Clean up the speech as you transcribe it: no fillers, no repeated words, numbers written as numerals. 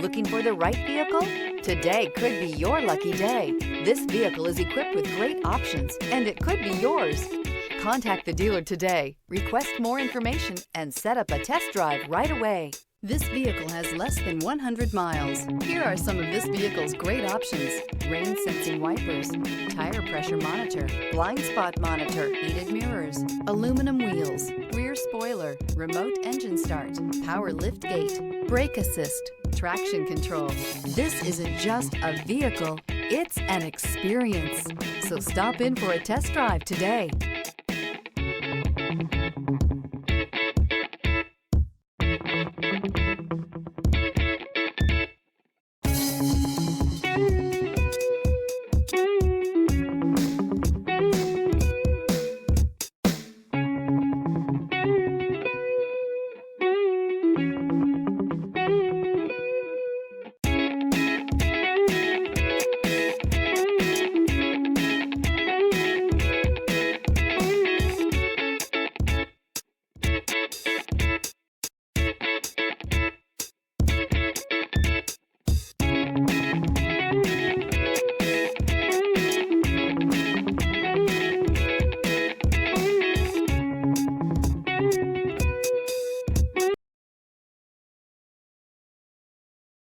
Looking for the right vehicle? Today could be your lucky day. This vehicle is equipped with great options, and it could be yours. Contact the dealer today, request more information, and set up a test drive right away. This vehicle has less than 100 miles. Here are some of this vehicle's great options: rain sensing wipers, tire pressure monitor, blind spot monitor, heated mirrors, aluminum wheels, rear spoiler, remote engine start, power lift gate, brake assist, traction control. This isn't just a vehicle, it's an experience. So stop in for a test drive today.